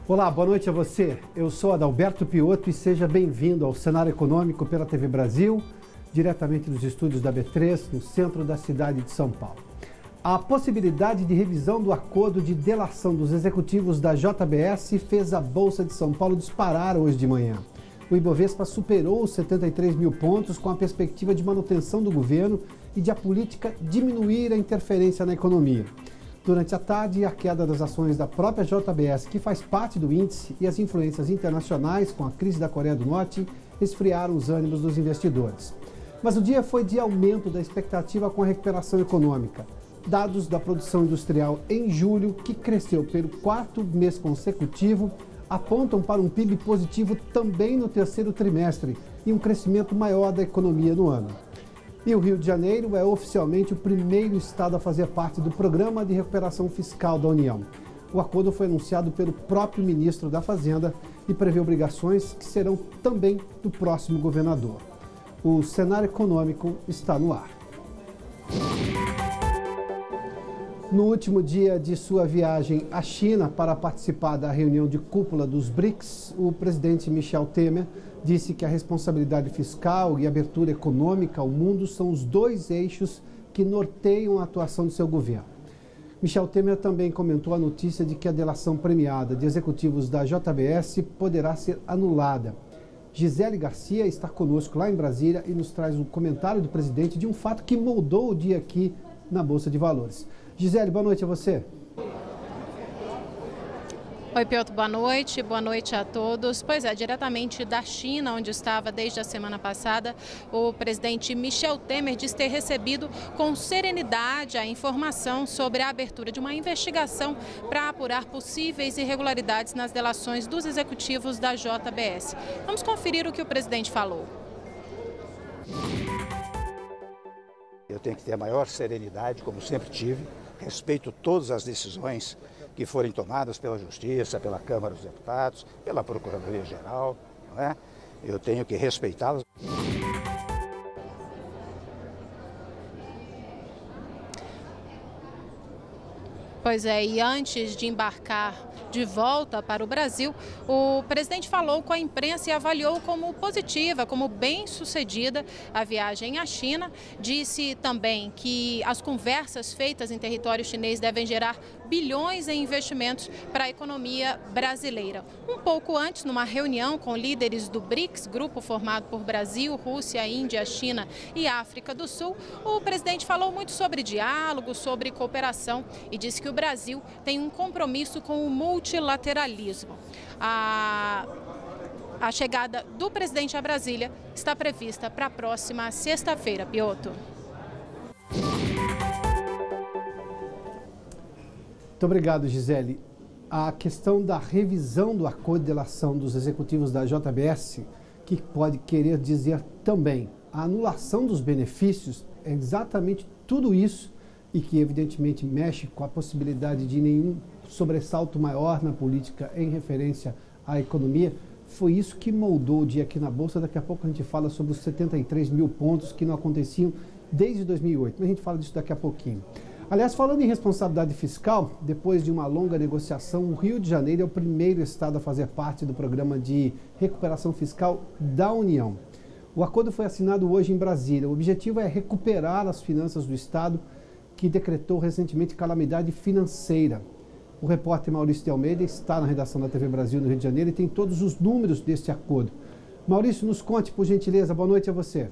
Olá, boa noite a você. Eu sou Adalberto Piotto e seja bem-vindo ao Cenário Econômico pela TV Brasil, diretamente dos estúdios da B3, no centro da cidade de São Paulo. A possibilidade de revisão do acordo de delação dos executivos da JBS fez a Bolsa de São Paulo disparar hoje de manhã. O Ibovespa superou os 73 mil pontos com a perspectiva de manutenção do governo e de a política diminuir a interferência na economia. Durante a tarde, a queda das ações da própria JBS, que faz parte do índice, e as influências internacionais com a crise da Coreia do Norte esfriaram os ânimos dos investidores. Mas o dia foi de aumento da expectativa com a recuperação econômica. Dados da produção industrial em julho, que cresceu pelo quarto mês consecutivo, apontam para um PIB positivo também no terceiro trimestre e um crescimento maior da economia no ano. E o Rio de Janeiro é oficialmente o primeiro estado a fazer parte do Programa de Recuperação Fiscal da União. O acordo foi anunciado pelo próprio ministro da Fazenda e prevê obrigações que serão também do próximo governador. O cenário econômico está no ar. No último dia de sua viagem à China para participar da reunião de cúpula dos BRICS, o presidente Michel Temer disse que a responsabilidade fiscal e a abertura econômica ao mundo são os dois eixos que norteiam a atuação do seu governo. Michel Temer também comentou a notícia de que a delação premiada de executivos da JBS poderá ser anulada. Gisele Garcia está conosco lá em Brasília e nos traz um comentário do presidente de um fato que moldou o dia aqui na Bolsa de Valores. Gisele, boa noite a você. Oi, Piotto, boa noite a todos. Pois é, diretamente da China, onde estava desde a semana passada, o presidente Michel Temer diz ter recebido com serenidade a informação sobre a abertura de uma investigação para apurar possíveis irregularidades nas delações dos executivos da JBS. Vamos conferir o que o presidente falou. Eu tenho que ter a maior serenidade, como sempre tive. Respeito todas as decisões que forem tomadas pela Justiça, pela Câmara dos Deputados, pela Procuradoria-Geral, não é? Eu tenho que respeitá-las. Pois é, e antes de embarcar de volta para o Brasil, o presidente falou com a imprensa e avaliou como positiva, como bem-sucedida a viagem à China. Disse também que as conversas feitas em território chinês devem gerar bilhões em investimentos para a economia brasileira. Um pouco antes, numa reunião com líderes do BRICS, grupo formado por Brasil, Rússia, Índia, China e África do Sul, o presidente falou muito sobre diálogo, sobre cooperação e disse que o Brasil tem um compromisso com o multilateralismo. A chegada do presidente a Brasília está prevista para a próxima sexta-feira, Piotto. Muito obrigado, Gisele. A questão da revisão do acordo de delação dos executivos da JBS, que pode querer dizer também a anulação dos benefícios, é exatamente tudo isso e que evidentemente mexe com a possibilidade de nenhum sobressalto maior na política em referência à economia. Foi isso que moldou o dia aqui na Bolsa. Daqui a pouco a gente fala sobre os 73 mil pontos que não aconteciam desde 2008, mas a gente fala disso daqui a pouquinho. Aliás, falando em responsabilidade fiscal, depois de uma longa negociação, o Rio de Janeiro é o primeiro estado a fazer parte do programa de recuperação fiscal da União. O acordo foi assinado hoje em Brasília. O objetivo é recuperar as finanças do estado, que decretou recentemente calamidade financeira. O repórter Maurício de Almeida está na redação da TV Brasil no Rio de Janeiro e tem todos os números deste acordo. Maurício, nos conte, por gentileza. Boa noite a você.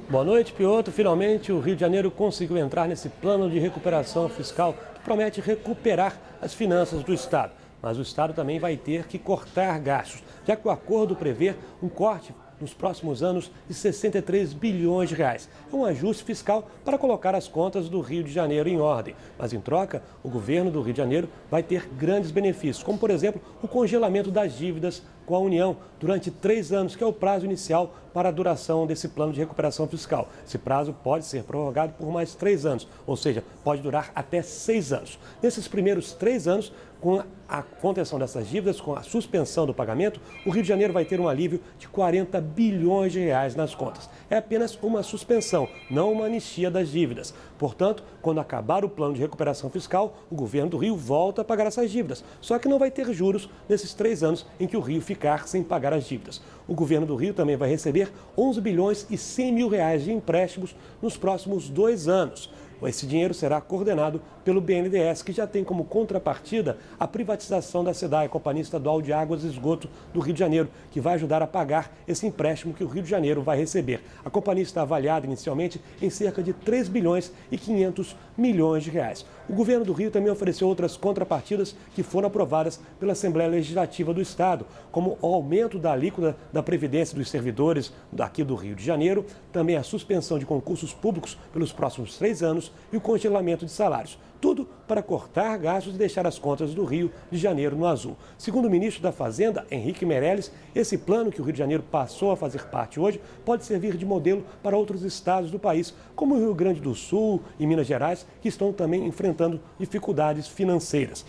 Boa noite, Piotto. Finalmente, o Rio de Janeiro conseguiu entrar nesse plano de recuperação fiscal que promete recuperar as finanças do estado. Mas o estado também vai ter que cortar gastos, já que o acordo prevê um corte nos próximos anos de 63 bilhões de reais. É um ajuste fiscal para colocar as contas do Rio de Janeiro em ordem. Mas, em troca, o governo do Rio de Janeiro vai ter grandes benefícios, como, por exemplo, o congelamento das dívidas com a União durante 3 anos, que é o prazo inicial para a duração desse plano de recuperação fiscal. Esse prazo pode ser prorrogado por mais 3 anos, ou seja, pode durar até 6 anos. Nesses primeiros 3 anos, com a contenção dessas dívidas, com a suspensão do pagamento, o Rio de Janeiro vai ter um alívio de 40 bilhões de reais nas contas. É apenas uma suspensão, não uma anistia das dívidas. Portanto, quando acabar o plano de recuperação fiscal, o governo do Rio volta a pagar essas dívidas. Só que não vai ter juros nesses 3 anos em que o Rio ficar sem pagar as dívidas. O governo do Rio também vai receber 11 bilhões e 100 mil reais de empréstimos nos próximos 2 anos. Esse dinheiro será coordenado pelo BNDES, que já tem como contrapartida a privatização da SEDAI, Companhia Estadual de Águas e Esgoto do Rio de Janeiro, que vai ajudar a pagar esse empréstimo que o Rio de Janeiro vai receber. A companhia está avaliada inicialmente em cerca de 3 bilhões e 500 milhões de reais. O governo do Rio também ofereceu outras contrapartidas que foram aprovadas pela Assembleia Legislativa do Estado, como o aumento da alíquota da Previdência dos servidores daqui do Rio de Janeiro, também a suspensão de concursos públicos pelos próximos 3 anos e o congelamento de salários. Tudo para cortar gastos e deixar as contas do Rio de Janeiro no azul. Segundo o ministro da Fazenda, Henrique Meirelles, esse plano que o Rio de Janeiro passou a fazer parte hoje pode servir de modelo para outros estados do país, como o Rio Grande do Sul e Minas Gerais, que estão também enfrentando dificuldades financeiras.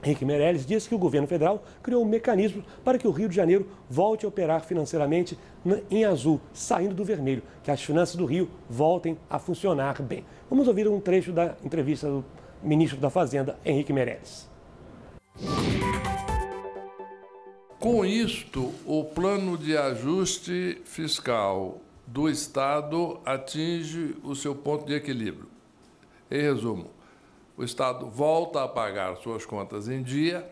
Henrique Meirelles disse que o governo federal criou um mecanismo para que o Rio de Janeiro volte a operar financeiramente em azul, saindo do vermelho, que as finanças do Rio voltem a funcionar bem. Vamos ouvir um trecho da entrevista do ministro da Fazenda, Henrique Meirelles. Com isto, o plano de ajuste fiscal do Estado atinge o seu ponto de equilíbrio. Em resumo, o Estado volta a pagar suas contas em dia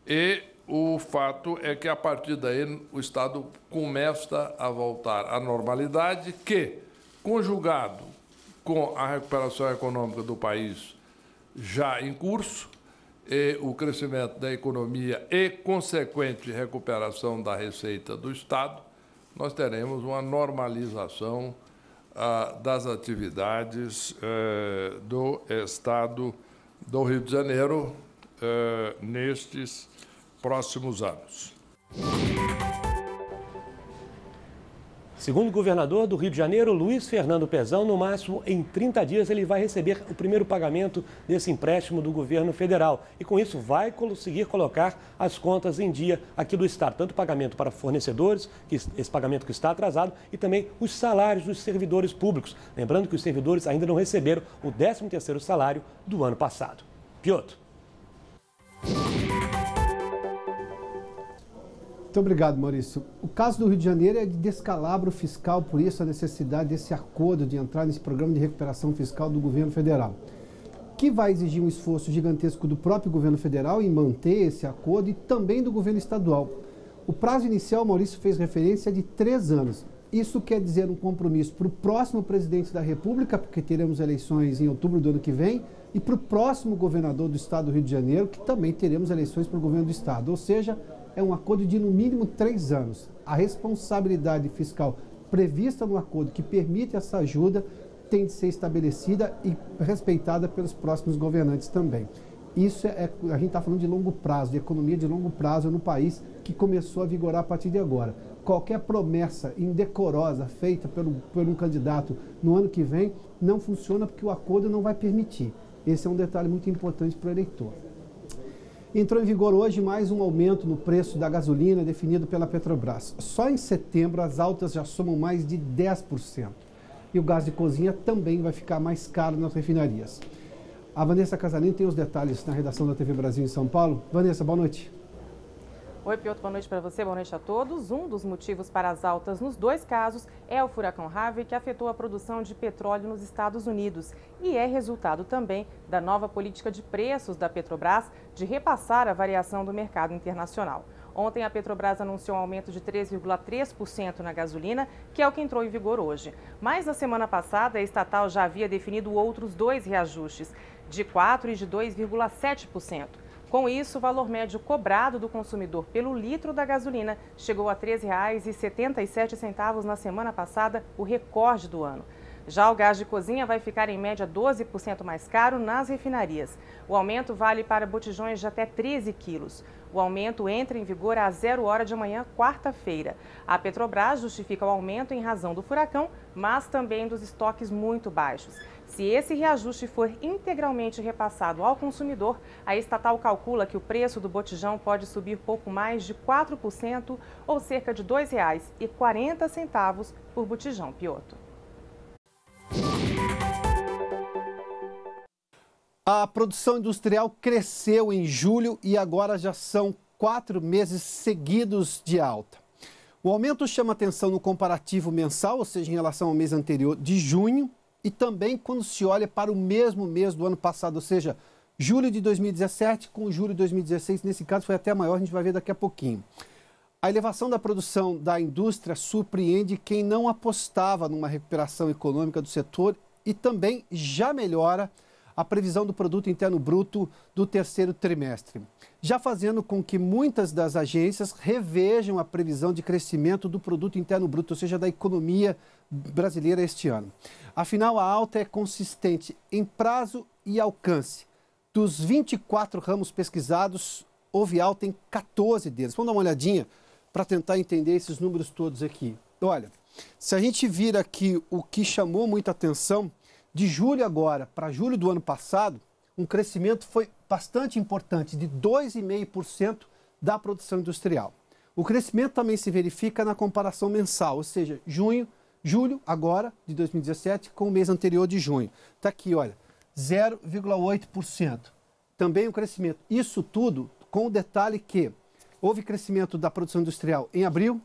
e o fato é que, a partir daí, o Estado começa a voltar à normalidade que, conjugado com a recuperação econômica do país já em curso, e o crescimento da economia e consequente recuperação da receita do Estado, nós teremos uma normalização das atividades do Estado do Rio de Janeiro nestes próximos anos. Segundo o governador do Rio de Janeiro, Luiz Fernando Pezão, no máximo em 30 dias ele vai receber o primeiro pagamento desse empréstimo do governo federal. E com isso vai conseguir colocar as contas em dia aqui do Estado. Tanto o pagamento para fornecedores, esse pagamento que está atrasado, e também os salários dos servidores públicos. Lembrando que os servidores ainda não receberam o 13º salário do ano passado. Piotr. Muito obrigado, Maurício. O caso do Rio de Janeiro é de descalabro fiscal, por isso a necessidade desse acordo de entrar nesse programa de recuperação fiscal do governo federal, que vai exigir um esforço gigantesco do próprio governo federal em manter esse acordo e também do governo estadual. O prazo inicial, Maurício fez referência, é de 3 anos. Isso quer dizer um compromisso para o próximo presidente da República, porque teremos eleições em outubro do ano que vem, e para o próximo governador do estado do Rio de Janeiro, que também teremos eleições para o governo do estado. Ou seja, é um acordo de no mínimo 3 anos. A responsabilidade fiscal prevista no acordo que permite essa ajuda tem de ser estabelecida e respeitada pelos próximos governantes também. Isso a gente está falando de longo prazo, de economia de longo prazo no país que começou a vigorar a partir de agora. Qualquer promessa indecorosa feita por um candidato no ano que vem não funciona porque o acordo não vai permitir. Esse é um detalhe muito importante para o eleitor. Entrou em vigor hoje mais um aumento no preço da gasolina definido pela Petrobras. Só em setembro as altas já somam mais de 10%. E o gás de cozinha também vai ficar mais caro nas refinarias. A Vanessa Casalino tem os detalhes na redação da TV Brasil em São Paulo. Vanessa, boa noite. Oi, Piotr, boa noite para você, boa noite a todos. Um dos motivos para as altas nos 2 casos é o furacão Harvey, que afetou a produção de petróleo nos Estados Unidos e é resultado também da nova política de preços da Petrobras de repassar a variação do mercado internacional. Ontem, a Petrobras anunciou um aumento de 3,3% na gasolina, que é o que entrou em vigor hoje. Mas na semana passada, a estatal já havia definido outros 2 reajustes, de 4% e de 2,7%. Com isso, o valor médio cobrado do consumidor pelo litro da gasolina chegou a R$ 13,77 na semana passada, o recorde do ano. Já o gás de cozinha vai ficar em média 12% mais caro nas refinarias. O aumento vale para botijões de até 13 quilos. O aumento entra em vigor às 0 hora de amanhã, quarta-feira. A Petrobras justifica o aumento em razão do furacão, mas também dos estoques muito baixos. Se esse reajuste for integralmente repassado ao consumidor, a estatal calcula que o preço do botijão pode subir pouco mais de 4% ou cerca de R$ 2,40 por botijão, Piotr. A produção industrial cresceu em julho e agora já são 4 meses seguidos de alta. O aumento chama atenção no comparativo mensal, ou seja, em relação ao mês anterior de junho, e também quando se olha para o mesmo mês do ano passado, ou seja, julho de 2017 com julho de 2016, nesse caso foi até maior, a gente vai ver daqui a pouquinho. A elevação da produção da indústria surpreende quem não apostava numa recuperação econômica do setor e também já melhora a previsão do Produto Interno Bruto do terceiro trimestre, já fazendo com que muitas das agências revejam a previsão de crescimento do Produto Interno Bruto, ou seja, da economia brasileira este ano. Afinal, a alta é consistente em prazo e alcance. Dos 24 ramos pesquisados, houve alta em 14 deles. Vamos dar uma olhadinha para tentar entender esses números todos aqui. Olha, se a gente vir aqui o que chamou muita atenção, de julho agora para julho do ano passado, um crescimento foi bastante importante, de 2,5% da produção industrial. O crescimento também se verifica na comparação mensal, ou seja, julho agora de 2017 com o mês anterior de junho. Está aqui, olha, 0,8%. Também um crescimento. Isso tudo com o detalhe que houve crescimento da produção industrial em abril,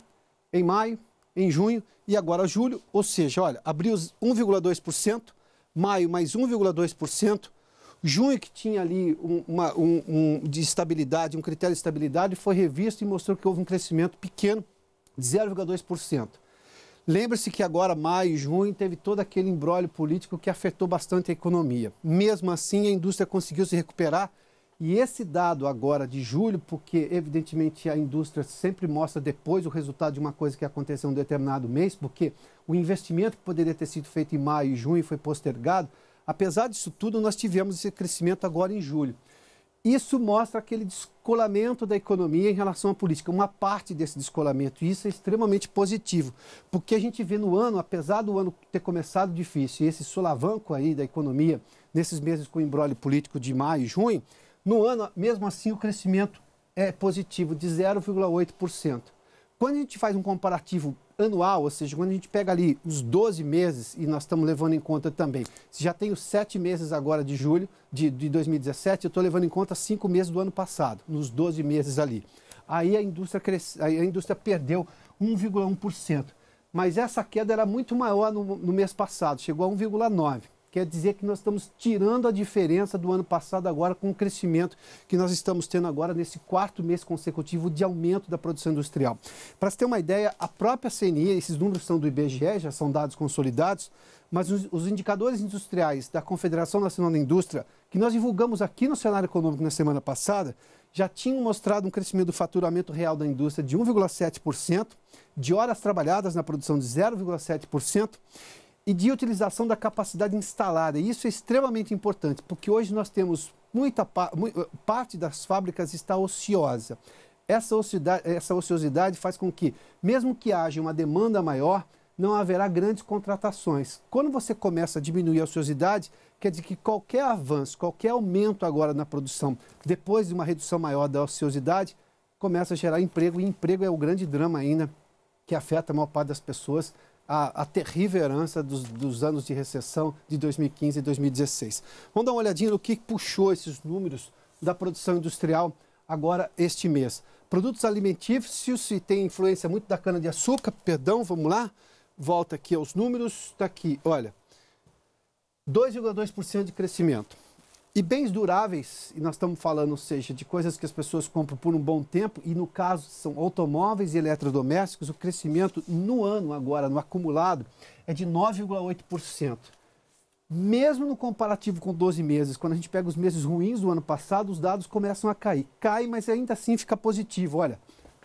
em maio, em junho e agora julho, ou seja, olha, abril 1,2%, maio mais 1,2%, junho que tinha ali de estabilidade, um critério de estabilidade, foi revisto e mostrou que houve um crescimento pequeno de 0,2%. Lembre-se que agora, maio e junho, teve todo aquele imbróglio político que afetou bastante a economia. Mesmo assim, a indústria conseguiu se recuperar. E esse dado agora de julho, porque evidentemente a indústria sempre mostra depois o resultado de uma coisa que aconteceu em um determinado mês, porque o investimento que poderia ter sido feito em maio e junho foi postergado, apesar disso tudo, nós tivemos esse crescimento agora em julho. Isso mostra aquele descolamento da economia em relação à política, uma parte desse descolamento, e isso é extremamente positivo, porque a gente vê no ano, apesar do ano ter começado difícil, e esse solavanco aí da economia, nesses meses com o imbróglio político de maio e junho, no ano, mesmo assim, o crescimento é positivo, de 0,8%. Quando a gente faz um comparativo anual, ou seja, quando a gente pega ali os 12 meses, e nós estamos levando em conta também, se já tem os 7 meses agora de julho de 2017, eu estou levando em conta 5 meses do ano passado, nos 12 meses ali. Aí a indústria perdeu 1,1%. Mas essa queda era muito maior no mês passado, chegou a 1,9%. Quer dizer que nós estamos tirando a diferença do ano passado agora com o crescimento que nós estamos tendo agora nesse 4º mês consecutivo de aumento da produção industrial. Para você ter uma ideia, a própria CNI, esses números são do IBGE, já são dados consolidados, mas os indicadores industriais da Confederação Nacional da Indústria, que nós divulgamos aqui no Cenário Econômico na semana passada, já tinham mostrado um crescimento do faturamento real da indústria de 1,7%, de horas trabalhadas na produção de 0,7%, e de utilização da capacidade instalada. E isso é extremamente importante, porque hoje nós temos parte das fábricas está ociosa. Essa ociosidade faz com que, mesmo que haja uma demanda maior, não haverá grandes contratações. Quando você começa a diminuir a ociosidade, quer dizer que qualquer avanço, qualquer aumento agora na produção, depois de uma redução maior da ociosidade, começa a gerar emprego, e emprego é o grande drama ainda que afeta a maior parte das pessoas, a terrível herança dos anos de recessão de 2015 e 2016. Vamos dar uma olhadinha no que puxou esses números da produção industrial agora este mês. Produtos alimentícios, tem influência muito da cana-de-açúcar, vamos lá, volta aqui aos números, está aqui, olha, 2,2% de crescimento. E bens duráveis, e nós estamos falando, ou seja, de coisas que as pessoas compram por um bom tempo, e no caso são automóveis e eletrodomésticos, o crescimento no ano agora, no acumulado, é de 9,8%. Mesmo no comparativo com 12 meses, quando a gente pega os meses ruins do ano passado, os dados começam a cair. Cai, mas ainda assim fica positivo, olha,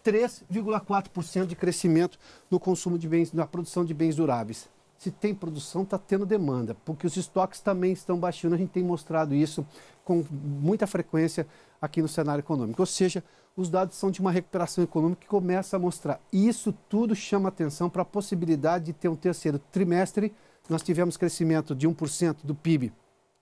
3,4% de crescimento no consumo de bens, na produção de bens duráveis. se tem produção, está tendo demanda, porque os estoques também estão baixando. A gente tem mostrado isso com muita frequência aqui no cenário econômico. Ou seja, os dados são de uma recuperação econômica que começa a mostrar. E isso tudo chama atenção para a possibilidade de ter um terceiro trimestre. Nós tivemos crescimento de 1% do PIB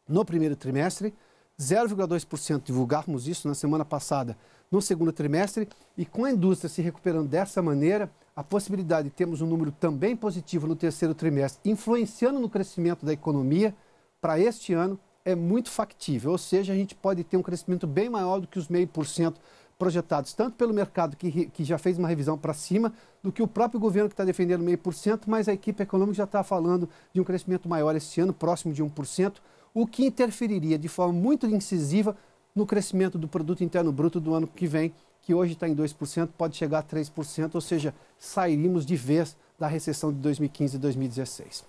no primeiro trimestre, 0,2% divulgarmos isso na semana passada no segundo trimestre, e com a indústria se recuperando dessa maneira, a possibilidade de termos um número também positivo no terceiro trimestre, influenciando no crescimento da economia para este ano, é muito factível. Ou seja, a gente pode ter um crescimento bem maior do que os 0,5% projetados, tanto pelo mercado que já fez uma revisão para cima, do que o próprio governo que está defendendo 0,5%, mas a equipe econômica já está falando de um crescimento maior este ano, próximo de 1%, o que interferiria de forma muito incisiva no crescimento do produto interno bruto do ano que vem, que hoje está em 2%, pode chegar a 3%, ou seja, sairíamos de vez da recessão de 2015 e 2016.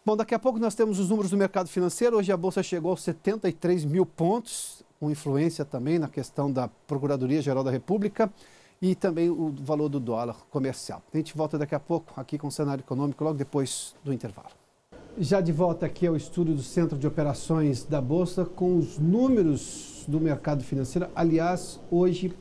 Bom, daqui a pouco nós temos os números do mercado financeiro. Hoje a Bolsa chegou aos 73 mil pontos, com influência também na questão da Procuradoria-Geral da República e também o valor do dólar comercial. A gente volta daqui a pouco aqui com o cenário econômico, logo depois do intervalo. Já de volta aqui ao estúdio do Centro de Operações da Bolsa com os números do mercado financeiro. Aliás, hoje,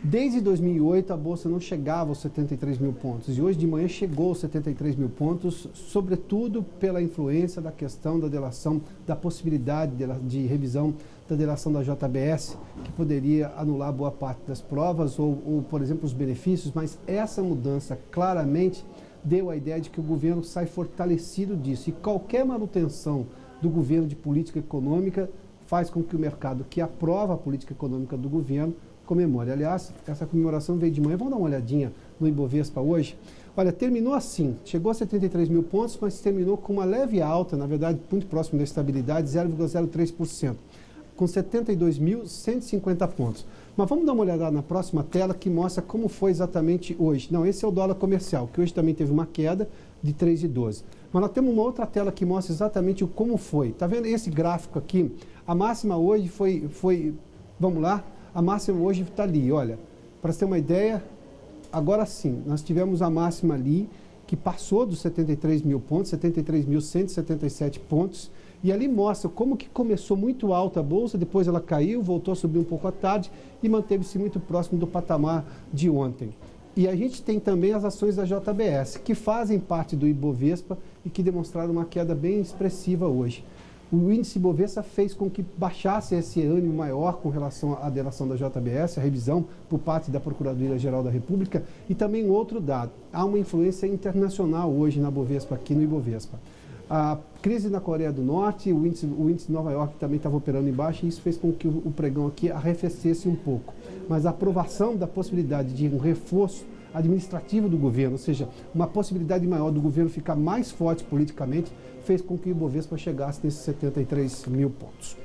desde 2008, a Bolsa não chegava aos 73 mil pontos. E hoje de manhã chegou aos 73 mil pontos, sobretudo pela influência da questão da delação, da possibilidade de revisão da delação da JBS, que poderia anular boa parte das provas ou, por exemplo, os benefícios. Mas essa mudança claramente deu a ideia de que o governo sai fortalecido disso. E qualquer manutenção do governo de política econômica faz com que o mercado que aprova a política econômica do governo comemore. Aliás, essa comemoração veio de manhã. Vamos dar uma olhadinha no Ibovespa hoje. Olha, terminou assim, chegou a 73 mil pontos, mas terminou com uma leve alta, na verdade, muito próximo da estabilidade, 0,03%, com 72.150 pontos. Mas vamos dar uma olhada na próxima tela que mostra como foi exatamente hoje. Não, esse é o dólar comercial, que hoje também teve uma queda de 3,12. Mas nós temos uma outra tela que mostra exatamente como foi. Está vendo esse gráfico aqui? A máxima hoje foi vamos lá, a máxima hoje está ali, olha. Para você ter uma ideia, agora sim, nós tivemos a máxima ali, que passou dos 73 mil pontos, 73.177 pontos, e ali mostra como que começou muito alta a Bolsa, depois ela caiu, voltou a subir um pouco à tarde e manteve-se muito próximo do patamar de ontem. E a gente tem também as ações da JBS, que fazem parte do Ibovespa e que demonstraram uma queda bem expressiva hoje. O índice Ibovespa fez com que baixasse esse ânimo maior com relação à delação da JBS, a revisão por parte da Procuradoria-Geral da República, e também um outro dado. Há uma influência internacional hoje na Bovespa, aqui no Ibovespa. A crise na Coreia do Norte, o índice de Nova York também estava operando embaixo, e isso fez com que o pregão aqui arrefecesse um pouco. Mas a aprovação da possibilidade de um reforço administrativo do governo, ou seja, uma possibilidade maior do governo ficar mais forte politicamente, fez com que o Ibovespa chegasse nesses 73 mil pontos.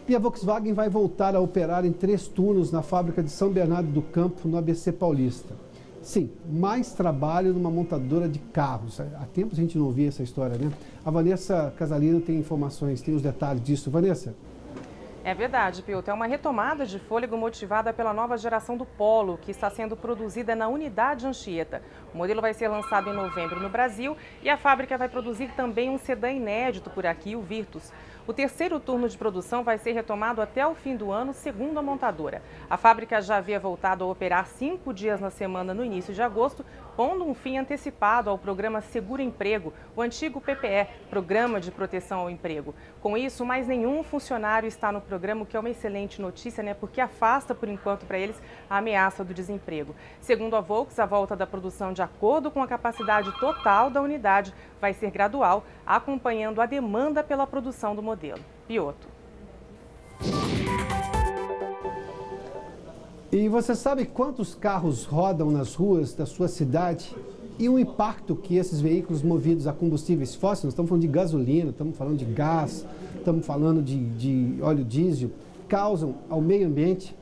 E a Volkswagen vai voltar a operar em 3 turnos na fábrica de São Bernardo do Campo, no ABC Paulista. Sim, mais trabalho numa montadora de carros. Há tempos a gente não ouvia essa história, né? A Vanessa Casalino tem informações, tem os detalhes disso. Vanessa? É verdade, Piotr. É uma retomada de fôlego motivada pela nova geração do Polo, que está sendo produzida na unidade Anchieta. O modelo vai ser lançado em novembro no Brasil e a fábrica vai produzir também um sedã inédito por aqui, o Virtus. O terceiro turno de produção vai ser retomado até o fim do ano, segundo a montadora. A fábrica já havia voltado a operar 5 dias na semana no início de agosto, pondo um fim antecipado ao programa Seguro Emprego, o antigo PPE, Programa de Proteção ao Emprego. Com isso, mais nenhum funcionário está no programa, o que é uma excelente notícia, né? Porque afasta, por enquanto, para eles a ameaça do desemprego. Segundo a Volks, a volta da produção de acordo com a capacidade total da unidade vai ser gradual, acompanhando a demanda pela produção do modelo. Piotr. E você sabe quantos carros rodam nas ruas da sua cidade e o impacto que esses veículos movidos a combustíveis fósseis, nós estamos falando de gasolina, estamos falando de gás, estamos falando de óleo diesel, causam ao meio ambiente?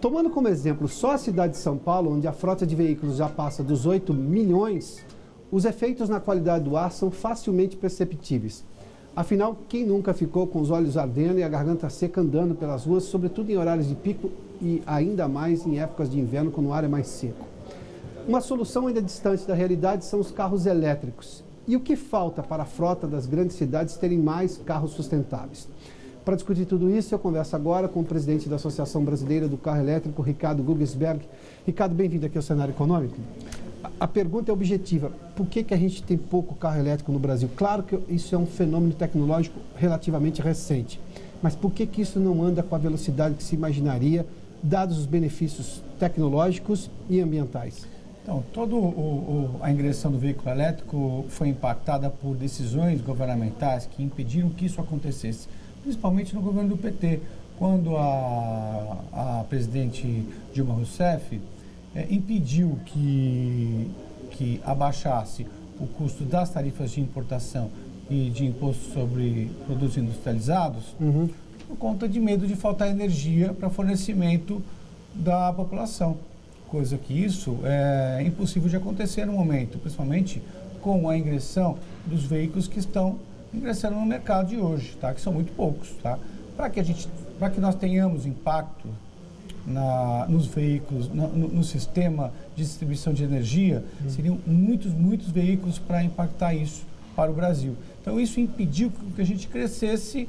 Tomando como exemplo só a cidade de São Paulo, onde a frota de veículos já passa dos 8 milhões, os efeitos na qualidade do ar são facilmente perceptíveis. Afinal, quem nunca ficou com os olhos ardendo e a garganta seca andando pelas ruas, sobretudo em horários de pico e ainda mais em épocas de inverno, quando o ar é mais seco? Uma solução ainda distante da realidade são os carros elétricos. E o que falta para a frota das grandes cidades terem mais carros sustentáveis? Para discutir tudo isso, eu converso agora com o presidente da Associação Brasileira do Carro Elétrico, Ricardo Gugelsberg. Ricardo, bem-vindo aqui ao Cenário Econômico. A pergunta é objetiva. Por que a gente tem pouco carro elétrico no Brasil? Claro que isso é um fenômeno tecnológico relativamente recente. Mas por que isso não anda com a velocidade que se imaginaria, dados os benefícios tecnológicos e ambientais? Então, toda a ingressão do veículo elétrico foi impactada por decisões governamentais que impediram que isso acontecesse, principalmente no governo do PT, quando a presidente Dilma Rousseff impediu que abaixasse o custo das tarifas de importação e de imposto sobre produtos industrializados, por conta de medo de faltar energia para fornecimento da população. Coisa que isso é impossível de acontecer no momento, principalmente com a ingressão dos veículos que estão ingressando no mercado de hoje, tá? Que são muito poucos. Tá? Para que nós tenhamos impacto nos veículos, no sistema de distribuição de energia, seriam muitos veículos para impactar isso para o Brasil. Então, isso impediu que a gente crescesse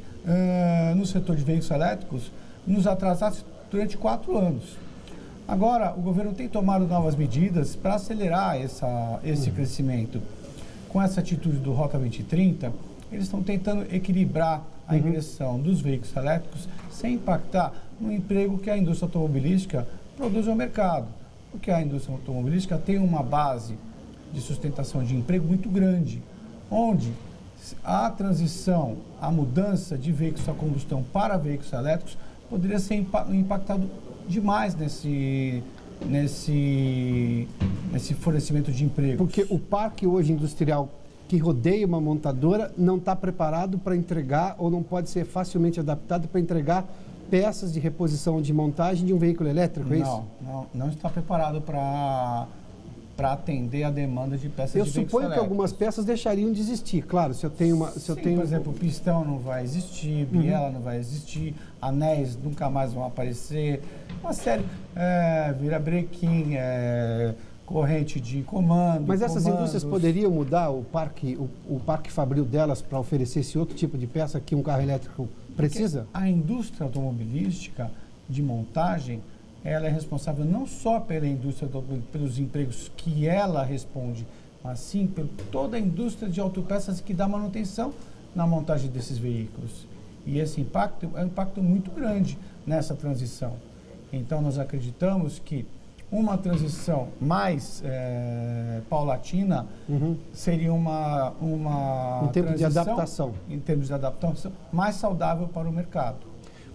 no setor de veículos elétricos, nos atrasasse durante 4 anos. Agora, o governo tem tomado novas medidas para acelerar esse crescimento. Com essa atitude do Rota 2030, eles estão tentando equilibrar a ingressão dos veículos elétricos sem impactar no emprego que a indústria automobilística produz ao mercado. Porque a indústria automobilística tem uma base de sustentação de emprego muito grande, onde a transição, a mudança de veículos a combustão para veículos elétricos poderia ser impactado demais nesse fornecimento de emprego. Porque o parque hoje industrial que rodeia uma montadora não está preparado para entregar ou não pode ser facilmente adaptado para entregar peças de reposição ou de montagem de um veículo elétrico, é isso? Não está preparado para atender a demanda de peças de veículos elétricos. Eu suponho que algumas peças deixariam de existir, claro, por exemplo, o pistão não vai existir, biela não vai existir, anéis nunca mais vão aparecer, uma série, virabrequim, corrente de comando. Mas essas indústrias poderiam mudar o parque fabril delas para oferecer esse outro tipo de peça que um carro elétrico precisa? Porque a indústria automobilística de montagem, ela é responsável não só pela indústria, pelos empregos que ela responde, mas sim por toda a indústria de autopeças que dá manutenção na montagem desses veículos. E esse impacto é um impacto muito grande nessa transição. Então, nós acreditamos que uma transição mais paulatina seria uma em termos de adaptação. Em termos de adaptação, mais saudável para o mercado.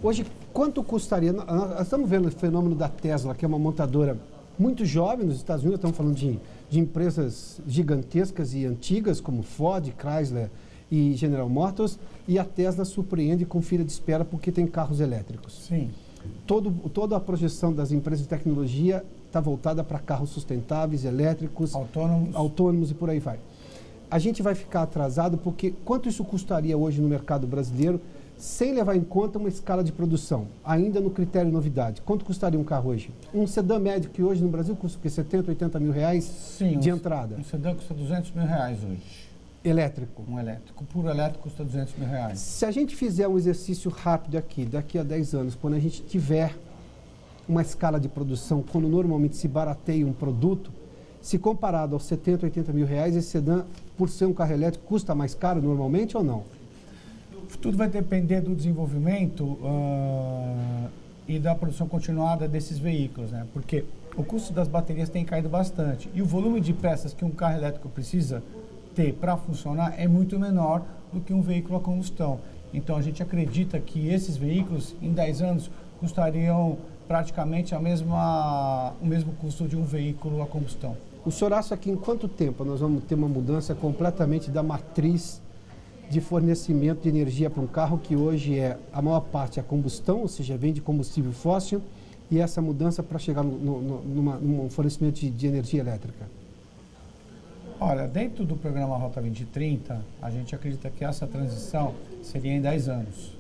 Hoje, quanto custaria? Nós estamos vendo o fenômeno da Tesla, que é uma montadora muito jovem nos Estados Unidos. Estamos falando de empresas gigantescas e antigas, como Ford, Chrysler e General Motors. E a Tesla surpreende com fila de espera porque tem carros elétricos. Sim. Toda a projeção das empresas de tecnologia está voltada para carros sustentáveis, elétricos, autônomos e por aí vai. A gente vai ficar atrasado porque quanto isso custaria hoje no mercado brasileiro, sem levar em conta uma escala de produção, ainda no critério novidade? Quanto custaria um carro hoje? Um sedã médio que hoje no Brasil custa o quê? 70, 80 mil reais de entrada? Um sedã custa 200 mil reais hoje. Elétrico? Um elétrico. Puro elétrico custa 200 mil reais. Se a gente fizer um exercício rápido aqui, daqui a 10 anos, quando a gente tiver uma escala de produção, quando normalmente se barateia um produto, se comparado aos 70, 80 mil reais, esse sedã, por ser um carro elétrico, custa mais caro normalmente ou não? Tudo vai depender do desenvolvimento e da produção continuada desses veículos, né? Porque o custo das baterias tem caído bastante e o volume de peças que um carro elétrico precisa ter para funcionar é muito menor do que um veículo a combustão. Então, a gente acredita que esses veículos, em 10 anos, custariam praticamente o mesmo custo de um veículo a combustão. O senhor acha que em quanto tempo nós vamos ter uma mudança completamente da matriz de fornecimento de energia para um carro que hoje a maior parte é a combustão, ou seja, vem de combustível fóssil, e essa mudança para chegar num fornecimento de energia elétrica? Olha, dentro do programa Rota 2030, a gente acredita que essa transição seria em 10 anos.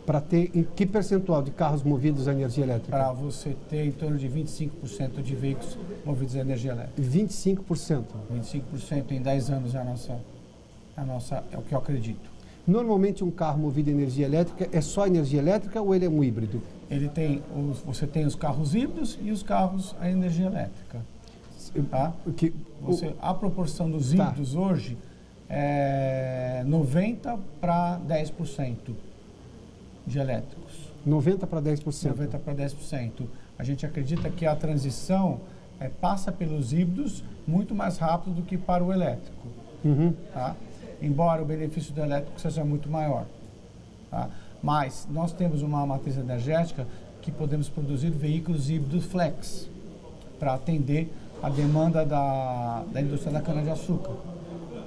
Para ter em que percentual de carros movidos a energia elétrica? Para você ter em torno de 25% de veículos movidos a energia elétrica. 25%? 25% em 10 anos é é o que eu acredito. Normalmente um carro movido a energia elétrica é só energia elétrica ou ele é um híbrido? Você tem os carros híbridos e os carros a energia elétrica. Tá? A proporção dos híbridos hoje é 90 para 10% de elétricos. 90 para 10%? 90 para 10%. A gente acredita que a transição passa pelos híbridos muito mais rápido do que para o elétrico. Tá? Embora o benefício do elétrico seja muito maior. Tá? Mas nós temos uma matriz energética que podemos produzir veículos híbridos flex para atender a demanda da indústria da cana-de-açúcar.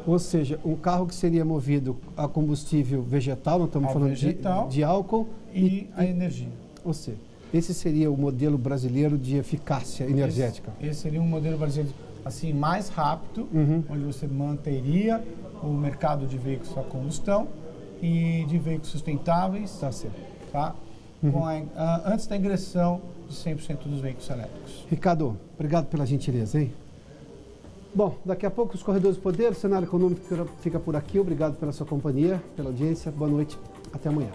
Ou seja, um carro que seria movido a combustível vegetal, nós estamos falando de álcool e a energia. Ou seja, esse seria o modelo brasileiro de eficácia energética. Esse seria um modelo brasileiro assim, mais rápido, onde você manteria o mercado de veículos a combustão e de veículos sustentáveis. Tá certo. Tá? Antes da ingressão de 100% dos veículos elétricos. Ricardo, obrigado pela gentileza, hein? Bom, daqui a pouco os Corredores do Poder, o cenário econômico fica por aqui. Obrigado pela sua companhia, pela audiência. Boa noite, até amanhã.